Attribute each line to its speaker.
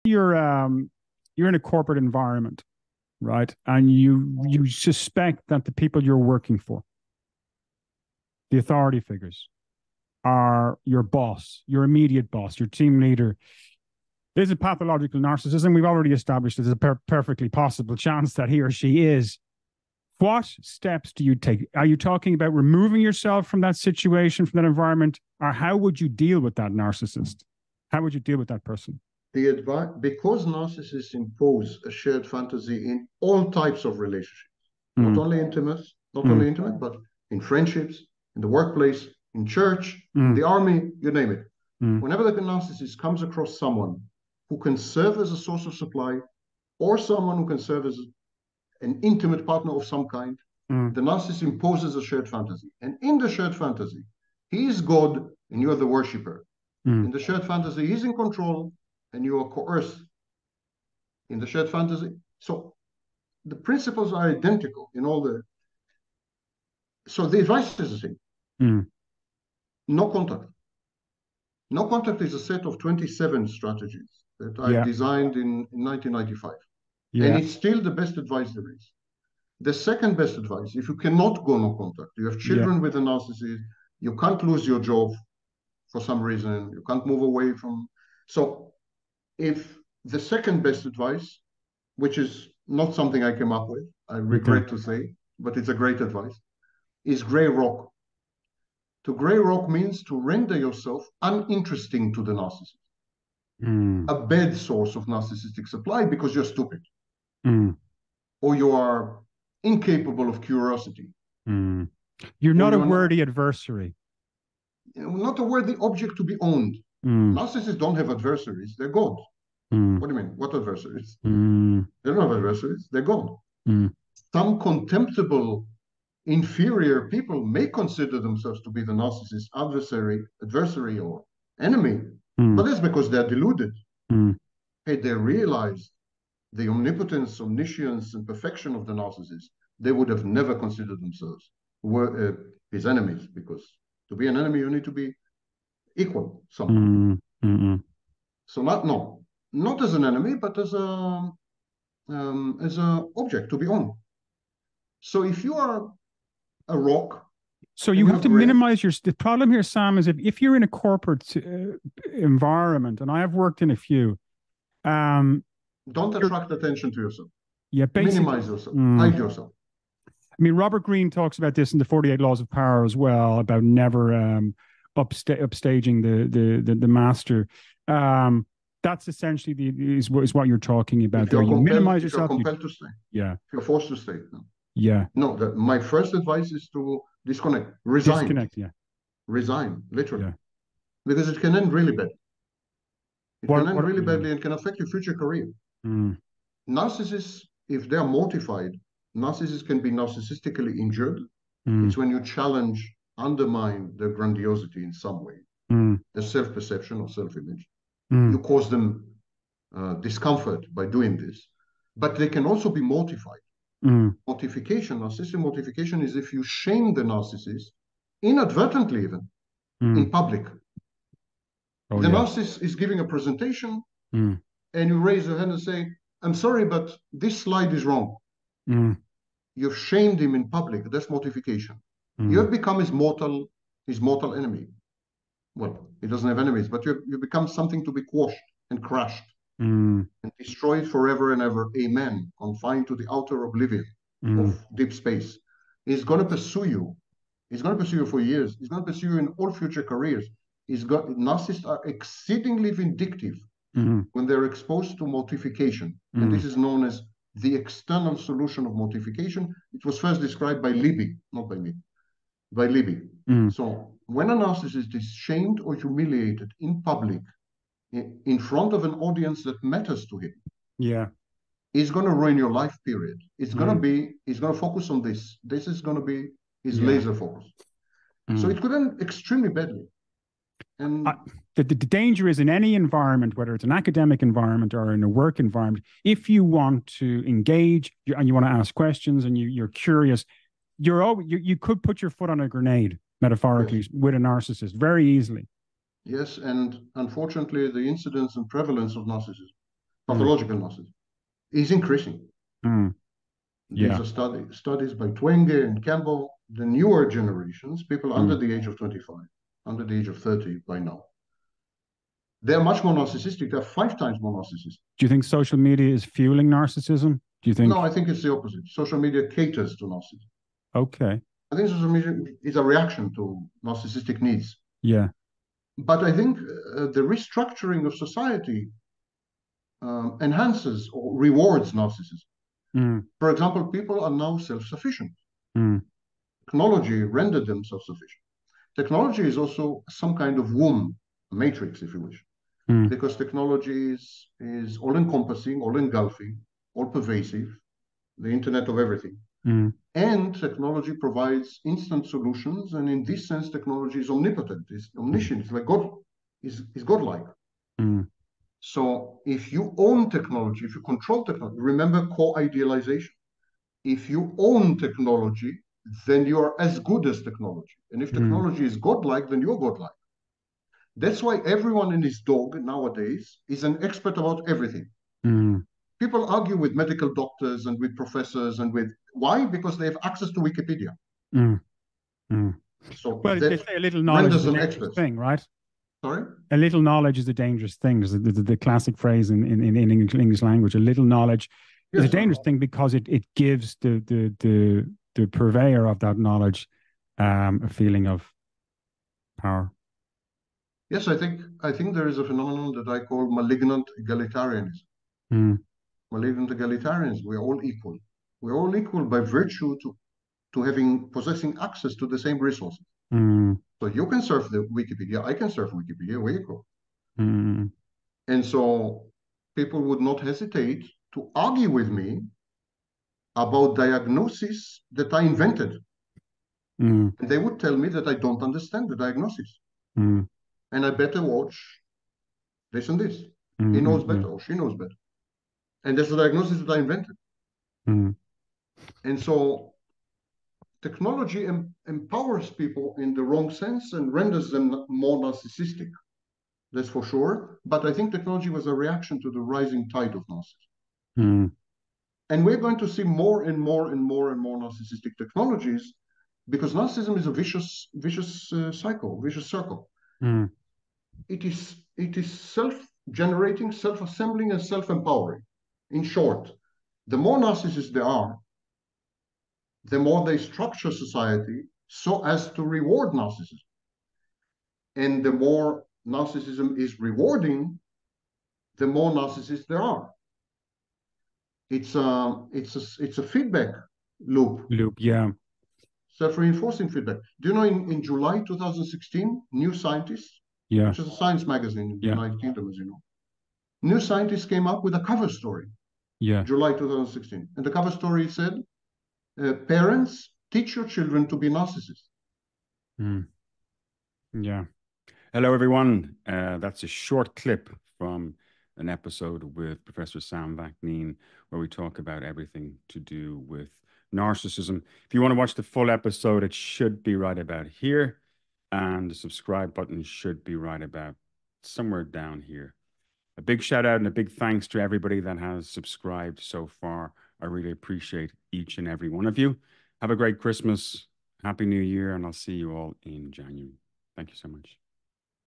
Speaker 1: you're in a corporate environment, right? And you suspect that the people you're working for, the authority figures, are your boss, your immediate boss, your team leader. There's a pathological narcissism. We've already established there's a perfectly possible chance that he or she is. What steps do you take? Are you talking about removing yourself from that situation, from that environment, or how would you deal with that narcissist? How would you deal with that person?
Speaker 2: Because narcissists impose a shared fantasy in all types of relationships, not only intimate, but in friendships, in the workplace, in church, in the army, you name it. Whenever the narcissist comes across someone who can serve as a source of supply, or someone who can serve as an intimate partner of some kind, the narcissist imposes a shared fantasy. And in the shared fantasy, he is God and you are the worshipper. In the shared fantasy, he's in control and you are coerced. In the shared fantasy. So the principles are identical in all the... So the advice is the same. No contact. No contact is a set of 27 strategies that I designed in 1995. And it's still the best advice there is. The second best advice, if you cannot go no contact, you have children with a narcissist, you can't lose your job for some reason, you can't move away from... So if the second best advice, which is not something I came up with, I regret to say, but it's a great advice, is gray rock. To gray rock means to render yourself uninteresting to the narcissist. A bad source of narcissistic supply because you're stupid. Or you are incapable of curiosity.
Speaker 1: You're not a worthy adversary.
Speaker 2: Not a worthy object to be owned. Narcissists don't have adversaries, they're God. What do you mean? What adversaries? They don't have adversaries, they're God. Some contemptible, inferior people may consider themselves to be the narcissist's adversary or enemy, but that's because they're deluded. Had they realized the omnipotence, omniscience, and perfection of the narcissist, they would have never considered themselves his enemies, because to be an enemy, you need to be equal somehow. So not as an enemy, but as a object to be owned. So if you are a rock,
Speaker 1: so you have to minimize the problem here, Sam, is if you're in a corporate environment, and I have worked in a few,
Speaker 2: don't attract attention to yourself.
Speaker 1: Minimize
Speaker 2: yourself. Hide yourself.
Speaker 1: I mean, Robert Greene talks about this in the 48 Laws of Power as well, about never upstaging the master. That's essentially is what you're talking about there. You minimize yourself.
Speaker 2: You're compelled to stay.
Speaker 1: Yeah.
Speaker 2: You're forced to stay. No.
Speaker 1: Yeah.
Speaker 2: No, my first advice is to disconnect. Resign.
Speaker 1: Disconnect,
Speaker 2: Resign, literally. Yeah. Because it can end really bad. It can end really badly and can affect your future career. Narcissists, if they're mortified, narcissists can be narcissistically injured. It's when you challenge, undermine their grandiosity in some way, their self-perception or self-image. You cause them discomfort by doing this. But they can also be mortified. Mortification, narcissistic mortification, is if you shame the narcissist, inadvertently even, in public. The narcissist is giving a presentation, and you raise your hand and say, I'm sorry, but this slide is wrong. You've shamed him in public. That's mortification. You have become his mortal enemy. Well, he doesn't have enemies, but you become something to be quashed and crushed and destroyed forever and ever. Amen. Confined to the outer oblivion of deep space. He's going to pursue you. He's going to pursue you for years. He's going to pursue you in all future careers. Narcissists are exceedingly vindictive when they're exposed to mortification. And this is known as the external solution of mortification. It was first described by Libby, not by me, by Libby. So when a narcissist is shamed or humiliated in public, in front of an audience that matters to him, he's going to ruin your life, period. He's going to focus on this. This is going to be his laser focus. So it could end extremely badly. And
Speaker 1: the danger is in any environment, whether it's an academic environment or in a work environment, if you want to engage and you want to ask questions and you're curious, you could put your foot on a grenade, metaphorically, with a narcissist very easily.
Speaker 2: Yes, and unfortunately, the incidence and prevalence of narcissism, pathological narcissism, is increasing. These are studies by Twenge and Campbell. The newer generations, people under the age of 25, under the age of 30 by now, they're much more narcissistic. They're 5 times more narcissistic.
Speaker 1: Do you think social media is fueling narcissism? Do you think?
Speaker 2: No, I think it's the opposite. Social media caters to narcissism.
Speaker 1: Okay.
Speaker 2: I think social media is a reaction to narcissistic needs.
Speaker 1: Yeah.
Speaker 2: But I think the restructuring of society enhances or rewards narcissism. For example, people are now self-sufficient. Technology rendered them self-sufficient. Technology is also some kind of womb, matrix, if you wish, because technology is all-encompassing, all-engulfing, all-pervasive, the internet of everything. And technology provides instant solutions, and in this sense, technology is omnipotent, is omniscient, it's like God, is godlike. So if you own technology, if you control technology, remember co-idealization. If you own technology, then you are as good as technology. And if technology is godlike, then you're godlike. That's why everyone and his dog nowadays is an expert about everything. People argue with medical doctors and with professors and with why? Because they have access to Wikipedia. So
Speaker 1: well, they say a little knowledge is a dangerous thing, right?
Speaker 2: Sorry?
Speaker 1: A little knowledge is a dangerous thing. There's the classic phrase in English language. A little knowledge is a dangerous thing because it gives the purveyor of that knowledge a feeling of power.
Speaker 2: Yes, I think there is a phenomenon that I call malignant egalitarianism. Malignant egalitarianism, we're all equal. We're all equal by virtue to possessing access to the same resources. So you can surf the Wikipedia, I can surf Wikipedia, we're equal. And so people would not hesitate to argue with me about diagnosis that I invented. And they would tell me that I don't understand the diagnosis. And I better watch this and this. He knows better or she knows better. And that's the diagnosis that I invented. And so technology empowers people in the wrong sense and renders them more narcissistic. That's for sure. But I think technology was a reaction to the rising tide of narcissism. And we're going to see more and more and more and more narcissistic technologies because narcissism is a vicious cycle, vicious circle. It is self-generating, self-assembling, and self-empowering. In short, the more narcissists there are, the more they structure society so as to reward narcissism. And the more narcissism is rewarding, the more narcissists there are. It's a feedback loop.
Speaker 1: Yeah.
Speaker 2: Self-reinforcing feedback. Do you know in July 2016, New Scientist, which is a science magazine in the United Kingdom, as you know, New Scientist came up with a cover story. July 2016. And the cover story said, parents, teach your children to be narcissists.
Speaker 3: Yeah. Hello, everyone. That's a short clip from an episode with Professor Sam Vaknin, where we talk about everything to do with narcissism. If you want to watch the full episode, it should be right about here. And the subscribe button should be right about somewhere down here. A big shout out and a big thanks to everybody that has subscribed so far. I really appreciate each and every one of you. Have a great Christmas, Happy New Year, and I'll see you all in January. Thank you so much.